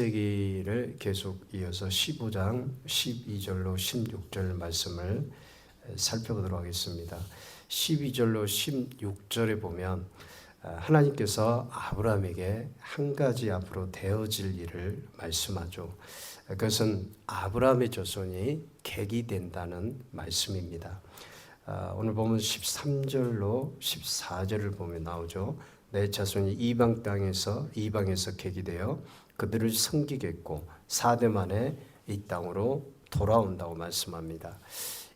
얘기를 계속 이어서 15장 12절로 16절 말씀을 살펴보도록 하겠습니다. 12절로 16절에 보면 하나님께서 아브라함에게 한 가지 앞으로 되어질 일을 말씀하죠. 그것은 아브라함의 자손이 객이 된다는 말씀입니다. 오늘 보면 13절로 14절을 보면 나오죠. 내 자손이 이방에서 객이 되어 그들을 섬기겠고 4대 만에 이 땅으로 돌아온다고 말씀합니다.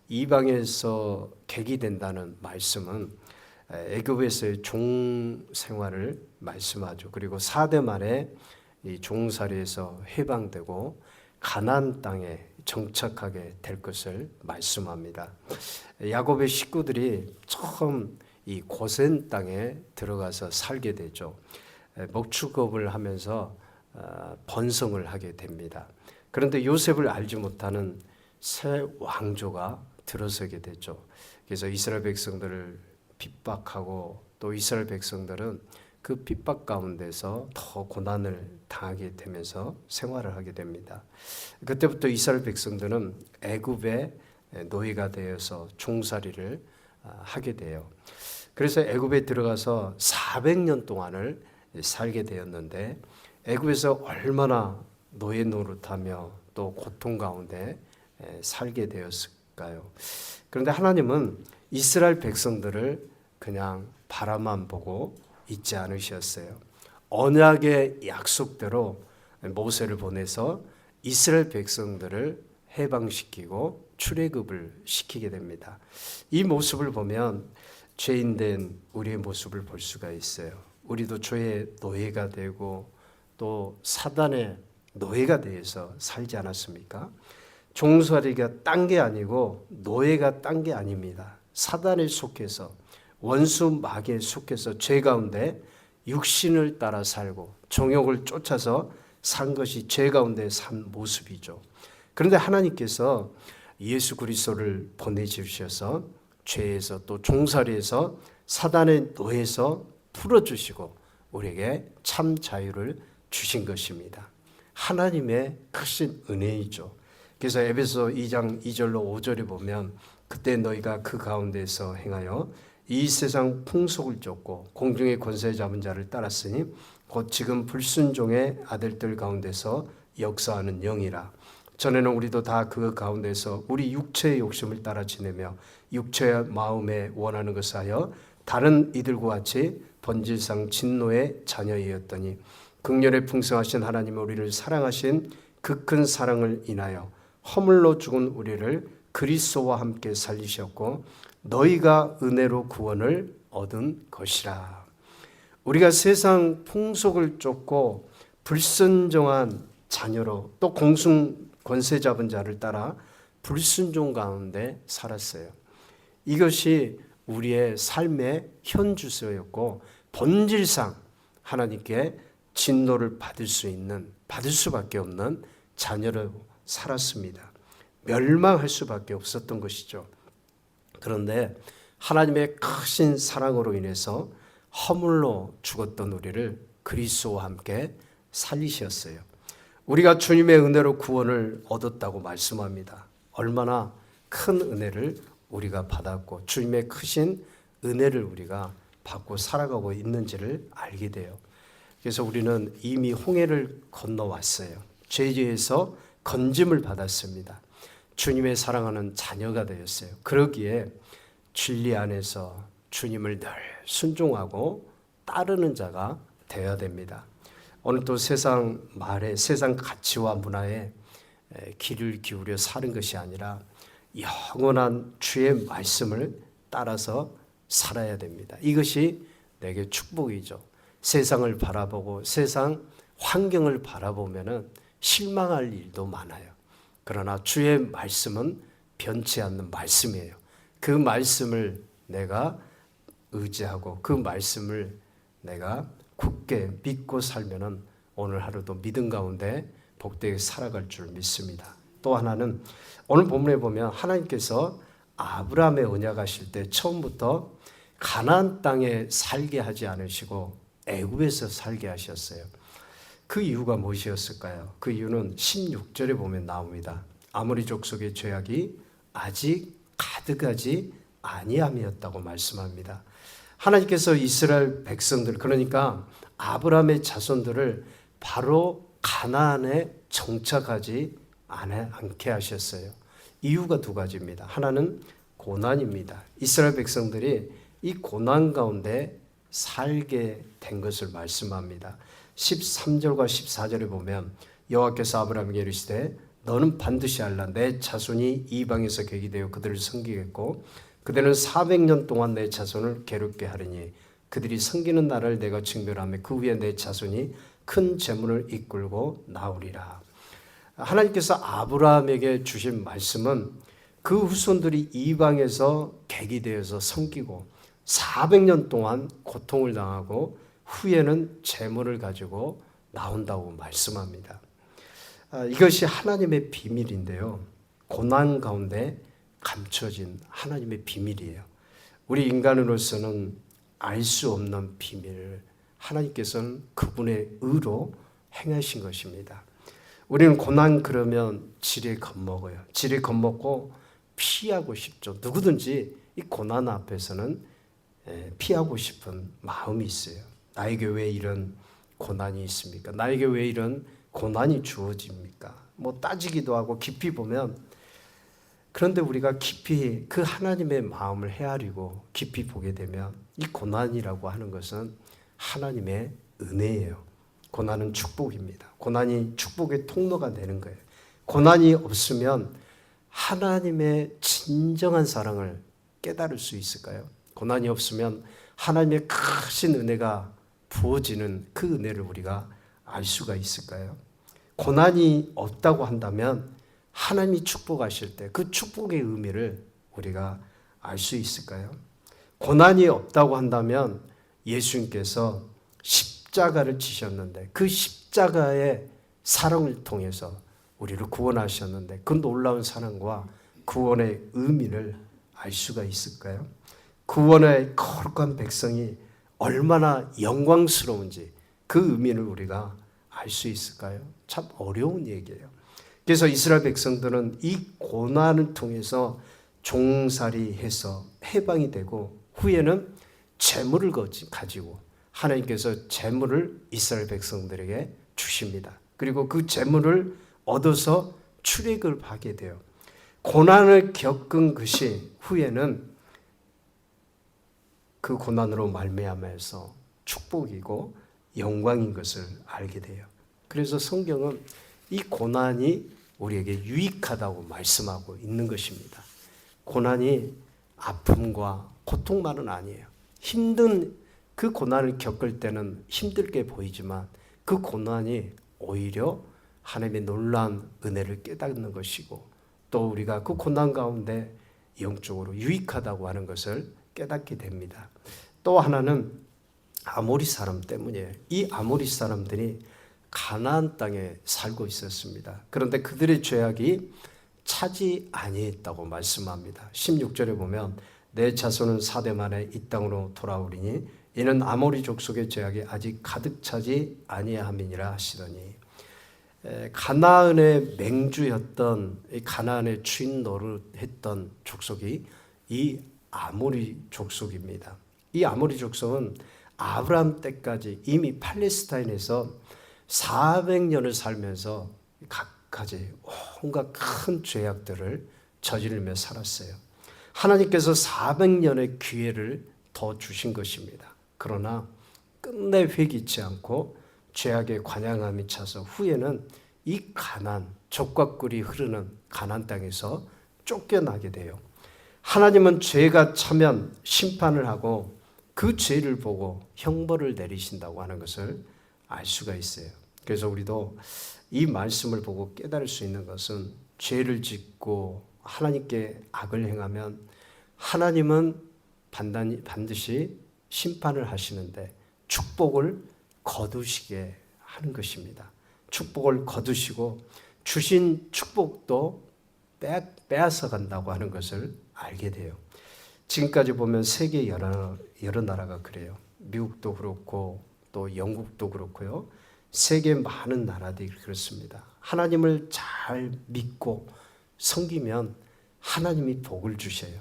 이방에서 객이 된다는 말씀은 애굽에서의 종 생활을 말씀하죠. 그리고 4대 만에 이 종살이에서 해방되고 가나안 땅에 정착하게 될 것을 말씀합니다. 야곱의 식구들이 처음 이 고센 땅에 들어가서 살게 되죠. 목축업을 하면서 번성을 하게 됩니다. 그런데 요셉을 알지 못하는 새 왕조가 들어서게 되죠. 그래서 이스라엘 백성들을 핍박하고 또 이스라엘 백성들은 그 핍박 가운데서 더 고난을 당하게 되면서 생활을 하게 됩니다. 그때부터 이스라엘 백성들은 애굽의 노예가 되어서 종살이를 하게 돼요. 그래서 애굽에 들어가서 400년 동안을 살게 되었는데 애굽에서 얼마나 노예 노릇하며 또 고통 가운데 살게 되었을까요? 그런데 하나님은 이스라엘 백성들을 그냥 바라만 보고 있지 않으셨어요. 언약의 약속대로 모세를 보내서 이스라엘 백성들을 해방시키고 출애굽을 시키게 됩니다. 이 모습을 보면 죄인된 우리의 모습을 볼 수가 있어요. 우리도 죄의 노예가 되고 또 사단의 노예가 되어서 살지 않았습니까? 종살이가 딴 게 아니고 노예가 딴 게 아닙니다. 사단에 속해서 원수 마귀에 속해서 죄 가운데 육신을 따라 살고 정욕을 쫓아서 산 것이 죄 가운데 산 모습이죠. 그런데 하나님께서 예수 그리스도를 보내주셔서 죄에서 또 종살이에서 사단의 노예에서 풀어주시고 우리에게 참 자유를 주신 것입니다. 하나님의 크신 은혜이죠. 그래서 에베소 2장 2절로 5절에 보면 그때 너희가 그 가운데서 행하여 이 세상 풍속을 쫓고 공중의 권세 잡은 자를 따랐으니 곧 지금 불순종의 아들들 가운데서 역사하는 영이라. 전에는 우리도 다 그 가운데서 우리 육체의 욕심을 따라 지내며 육체의 마음에 원하는 것을 하여 다른 이들과 같이 본질상 진노의 자녀이었더니 긍휼에 풍성하신 하나님은 우리를 사랑하신 그 큰 사랑을 인하여 허물로 죽은 우리를 그리스도와 함께 살리셨고 너희가 은혜로 구원을 얻은 것이라. 우리가 세상 풍속을 쫓고 불순종한 자녀로 또 공중 권세 잡은 자를 따라 불순종 가운데 살았어요. 이것이 우리의 삶의 현주소였고 본질상 하나님께 진노를 받을 수밖에 없는 자녀로 살았습니다. 멸망할 수밖에 없었던 것이죠. 그런데 하나님의 크신 사랑으로 인해서 허물로 죽었던 우리를 그리스도와 함께 살리셨어요. 우리가 주님의 은혜로 구원을 얻었다고 말씀합니다. 얼마나 큰 은혜를 우리가 받았고 주님의 크신 은혜를 우리가 받고 살아가고 있는지를 알게 돼요. 그래서 우리는 이미 홍해를 건너왔어요. 죄에서 건짐을 받았습니다. 주님의 사랑하는 자녀가 되었어요. 그러기에 진리 안에서 주님을 늘 순종하고 따르는 자가 되어야 됩니다. 오늘 또 세상 말에 세상 가치와 문화에 귀를 기울여 사는 것이 아니라 영원한 주의 말씀을 따라서 살아야 됩니다. 이것이 내게 축복이죠. 세상을 바라보고 세상 환경을 바라보면은 실망할 일도 많아요. 그러나 주의 말씀은 변치 않는 말씀이에요. 그 말씀을 내가 의지하고 그 말씀을 내가 굳게 믿고 살면은 오늘 하루도 믿음 가운데 복되게 살아갈 줄 믿습니다. 또 하나는 오늘 본문에 보면 하나님께서 아브라함의 언약하실 때 처음부터 가나안 땅에 살게 하지 않으시고 애굽에서 살게 하셨어요. 그 이유가 무엇이었을까요? 그 이유는 16절에 보면 나옵니다. 아모리 족속의 죄악이 아직 가득하지 아니함이었다고 말씀합니다. 하나님께서 이스라엘 백성들, 그러니까 아브라함의 자손들을 바로 가나안에 정착하지 않게 하셨어요. 이유가 두 가지입니다. 하나는 고난입니다. 이스라엘 백성들이 이 고난 가운데 살게 된 것을 말씀합니다. 13절과 14절에 보면 여호와께서 아브라함에게 이르시되 너는 반드시 알라 내 자손이 이방에서 객이 되어 그들을 섬기겠고 그들은 400년 동안 내 자손을 괴롭게 하리니 그들이 섬기는 날을 내가 징별하며 그 후에 내 자손이 큰 재물을 이끌고 나오리라. 하나님께서 아브라함에게 주신 말씀은 그 후손들이 이방에서 객이 되어서 섬기고 400년 동안 고통을 당하고 후에는 재물을 가지고 나온다고 말씀합니다. 이것이 하나님의 비밀인데요. 고난 가운데 감춰진 하나님의 비밀이에요. 우리 인간으로서는 알 수 없는 비밀을 하나님께서는 그분의 의로 행하신 것입니다. 우리는 고난 그러면 지레 겁먹어요. 지레 겁먹고 피하고 싶죠. 누구든지 이 고난 앞에서는 피하고 싶은 마음이 있어요. 나에게 왜 이런 고난이 있습니까? 나에게 왜 이런 고난이 주어집니까? 뭐 따지기도 하고 깊이 보면, 그런데 우리가 깊이 그 하나님의 마음을 헤아리고 깊이 보게 되면 이 고난이라고 하는 것은 하나님의 은혜예요. 고난은 축복입니다. 고난이 축복의 통로가 되는 거예요. 고난이 없으면 하나님의 진정한 사랑을 깨달을 수 있을까요? 고난이 없으면 하나님의 크신 은혜가 부어지는 그 은혜를 우리가 알 수가 있을까요? 고난이 없다고 한다면 하나님이 축복하실 때 그 축복의 의미를 우리가 알 수 있을까요? 고난이 없다고 한다면 예수님께서 십자가를 지셨는데 그 십자가의 사랑을 통해서 우리를 구원하셨는데 그 놀라운 사랑과 구원의 의미를 알 수가 있을까요? 구원의 거룩한 백성이 얼마나 영광스러운지 그 의미를 우리가 알 수 있을까요? 참 어려운 얘기예요. 그래서 이스라엘 백성들은 이 고난을 통해서 종살이해서 해방이 되고 후에는 재물을 가지고 하나님께서 재물을 이스라엘 백성들에게 주십니다. 그리고 그 재물을 얻어서 출애굽을 하게 돼요. 고난을 겪은 것이 후에는 그 고난으로 말미암아서 축복이고 영광인 것을 알게 돼요. 그래서 성경은 이 고난이 우리에게 유익하다고 말씀하고 있는 것입니다. 고난이 아픔과 고통만은 아니에요. 힘든 그 고난을 겪을 때는 힘들게 보이지만 그 고난이 오히려 하나님의 놀라운 은혜를 깨닫는 것이고 또 우리가 그 고난 가운데 영적으로 유익하다고 하는 것을 깨닫게 됩니다. 또 하나는 아모리 사람 때문이에요. 이 아모리 사람들이 가나안 땅에 살고 있었습니다. 그런데 그들의 죄악이 차지 아니했다고 말씀합니다. 16절에 보면 내 자손은 4대 만에 이 땅으로 돌아오리니 이는 아모리 족속의 죄악이 아직 가득 차지 아니함이니라 하시더니 가나안의 맹주였던 가나안의 주인 노릇했던 족속이 이 아모리 족속입니다. 이 아모리 족속은 아브라함 때까지 이미 팔레스타인에서 400년을 살면서 각가지 온갖 큰 죄악들을 저지르며 살았어요. 하나님께서 400년의 기회를 더 주신 것입니다. 그러나 끝내 회개치 않고 죄악의 관양함이 차서 후에는 이 가나안, 젖과 꿀이 흐르는 가나안 땅에서 쫓겨나게 돼요. 하나님은 죄가 차면 심판을 하고 그 죄를 보고 형벌을 내리신다고 하는 것을 알 수가 있어요. 그래서 우리도 이 말씀을 보고 깨달을 수 있는 것은 죄를 짓고 하나님께 악을 행하면 하나님은 반드시 심판을 하시는데 축복을 거두시게 하는 것입니다. 축복을 거두시고 주신 축복도 빼앗아 간다고 하는 것을 알게 돼요. 지금까지 보면 세계 여러 나라가 그래요. 미국도 그렇고 또 영국도 그렇고요. 세계 많은 나라들이 그렇습니다. 하나님을 잘 믿고 섬기면 하나님이 복을 주셔요.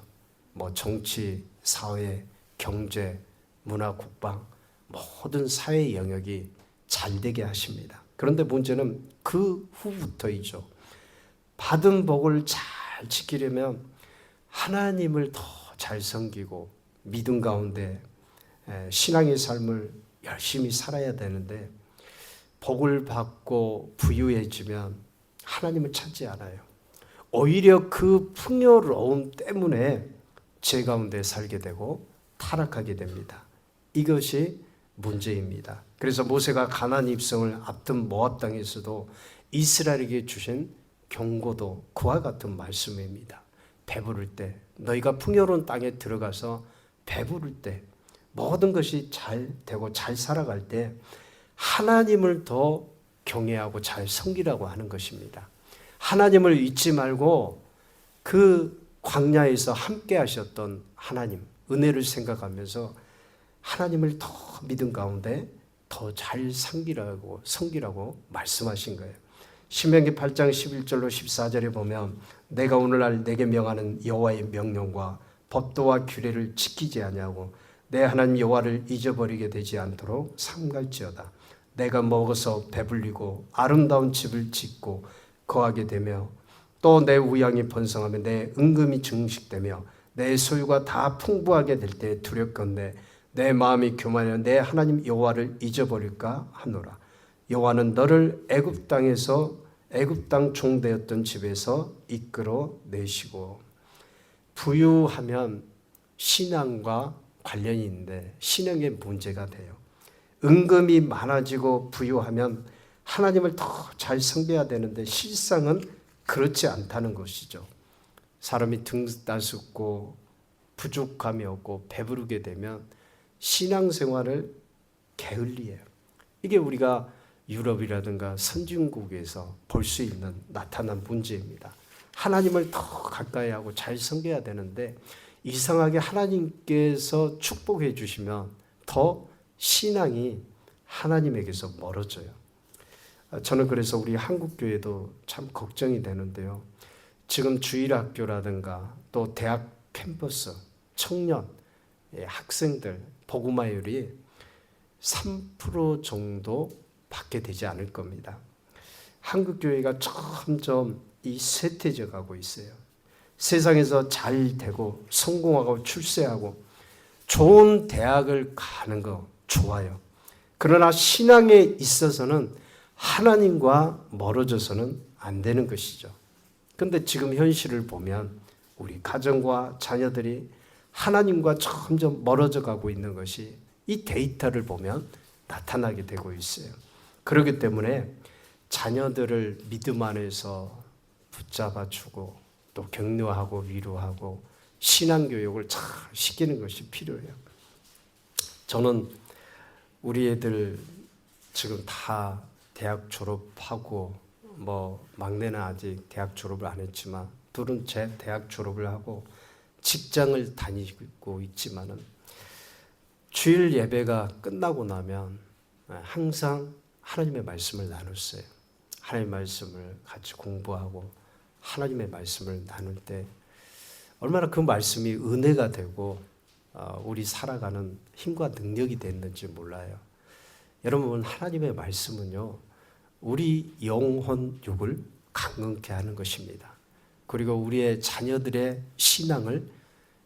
뭐 정치, 사회, 경제, 문화, 국방 모든 사회 영역이 잘 되게 하십니다. 그런데 문제는 그 후부터이죠. 받은 복을 잘 지키려면 하나님을 더 잘 섬기고 믿음 가운데 신앙의 삶을 열심히 살아야 되는데 복을 받고 부유해지면 하나님을 찾지 않아요. 오히려 그 풍요로움 때문에 죄 가운데 살게 되고 타락하게 됩니다. 이것이 문제입니다. 그래서 모세가 가나안 입성을 앞둔 모압 땅에서도 이스라엘에게 주신 경고도 그와 같은 말씀입니다. 배부를 때, 너희가 풍요로운 땅에 들어가서 배부를 때, 모든 것이 잘 되고 잘 살아갈 때 하나님을 더 경외하고 잘 섬기라고 하는 것입니다. 하나님을 잊지 말고 그 광야에서 함께 하셨던 하나님, 은혜를 생각하면서 하나님을 더 믿음 가운데 더 잘 섬기라고 말씀하신 거예요. 신명기 8장 11절로 14절에 보면 내가 오늘날 내게 명하는 여호와의 명령과 법도와 규례를 지키지 아니하고 내 하나님 여호와를 잊어버리게 되지 않도록 삼갈지어다. 내가 먹어서 배불리고 아름다운 집을 짓고 거하게 되며 또 내 우양이 번성하며 내 은금이 증식되며 내 소유가 다 풍부하게 될 때 두렵건대 내 마음이 교만하여 내 하나님 여호와를 잊어버릴까 하노라. 여호와는 너를 애굽 땅 종되었던 집에서 이끌어 내시고. 부유하면 신앙과 관련이 있는데 신앙에 문제가 돼요. 은금이 많아지고 부유하면 하나님을 더 잘 섬겨야 되는데 실상은 그렇지 않다는 것이죠. 사람이 등따숩고 부족함이 없고 배부르게 되면 신앙생활을 게을리해요. 이게 우리가 유럽이라든가 선진국에서 볼 수 있는 나타난 문제입니다. 하나님을 더 가까이 하고 잘 섬겨야 되는데 이상하게 하나님께서 축복해 주시면 더 신앙이 하나님에게서 멀어져요. 저는 그래서 우리 한국교회도 참 걱정이 되는데요. 지금 주일학교라든가 또 대학 캠퍼스, 청년, 학생들 복음화율이 3% 정도 밖에 되지 않을 겁니다. 한국교회가 점점 쇠퇴져 가고 있어요. 세상에서 잘 되고 성공하고 출세하고 좋은 대학을 가는 거 좋아요. 그러나 신앙에 있어서는 하나님과 멀어져서는 안 되는 것이죠. 그런데 지금 현실을 보면 우리 가정과 자녀들이 하나님과 점점 멀어져 가고 있는 것이 이 데이터를 보면 나타나게 되고 있어요. 그렇기 때문에 자녀들을 믿음 안에서 붙잡아주고 또 격려하고 위로하고 신앙교육을 잘 시키는 것이 필요해요. 저는 우리 애들 지금 다 대학 졸업하고 뭐 막내는 아직 대학 졸업을 안 했지만 둘은 제 대학 졸업을 하고 직장을 다니고 있지만은 주일 예배가 끝나고 나면 항상 하나님의 말씀을 나눴어요. 하나님의 말씀을 같이 공부하고 하나님의 말씀을 나눌 때 얼마나 그 말씀이 은혜가 되고 우리 살아가는 힘과 능력이 됐는지 몰라요. 여러분, 하나님의 말씀은요, 우리 영혼육을 강건케 하는 것입니다. 그리고 우리의 자녀들의 신앙을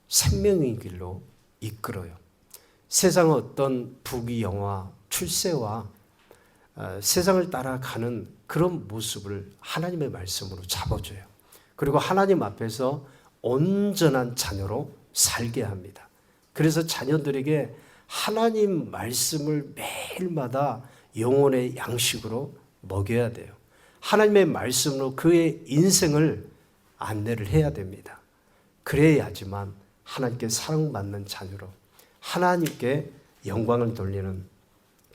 생명의 길로 이끌어요. 세상의 어떤 부귀영화, 출세와 세상을 따라가는 그런 모습을 하나님의 말씀으로 잡아줘요. 그리고 하나님 앞에서 온전한 자녀로 살게 합니다. 그래서 자녀들에게 하나님 말씀을 매일마다 영혼의 양식으로 먹여야 돼요. 하나님의 말씀으로 그의 인생을 안내를 해야 됩니다. 그래야지만 하나님께 사랑받는 자녀로 하나님께 영광을 돌리는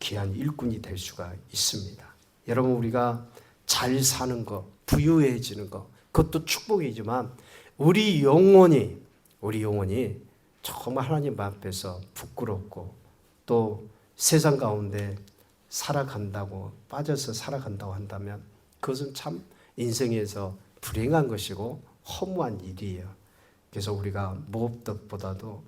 귀한 일꾼이 될 수가 있습니다. 여러분, 우리가 잘 사는 것, 부유해지는 것, 그것도 축복이지만 우리 영혼이 정말 하나님 앞에서 부끄럽고 또 세상 가운데 살아간다고, 빠져서 살아간다고 한다면 그것은 참 인생에서 불행한 것이고 허무한 일이에요. 그래서 우리가 무엇보다도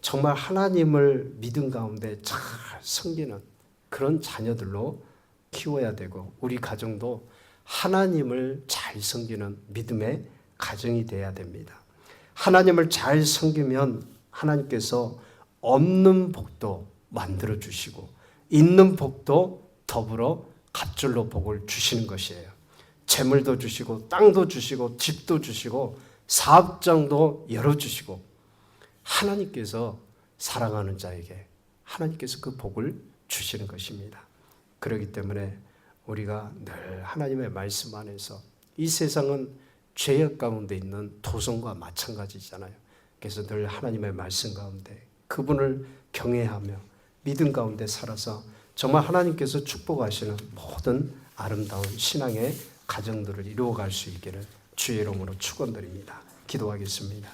정말 하나님을 믿음 가운데 잘 섬기는 그런 자녀들로 키워야 되고, 우리 가정도 하나님을 잘 섬기는 믿음의 가정이 되어야 됩니다. 하나님을 잘 섬기면 하나님께서 없는 복도 만들어 주시고 있는 복도 더불어 갑절로 복을 주시는 것이에요. 재물도 주시고 땅도 주시고 집도 주시고 사업장도 열어주시고, 하나님께서 사랑하는 자에게 하나님께서 그 복을 주시는 것입니다. 그렇기 때문에 우리가 늘 하나님의 말씀 안에서, 이 세상은 죄악 가운데 있는 도성과 마찬가지잖아요. 그래서 늘 하나님의 말씀 가운데 그분을 경외하며 믿음 가운데 살아서 정말 하나님께서 축복하시는 모든 아름다운 신앙의 가정들을 이루어갈 수 있기를 주의 이름으로 축원드립니다. 기도하겠습니다.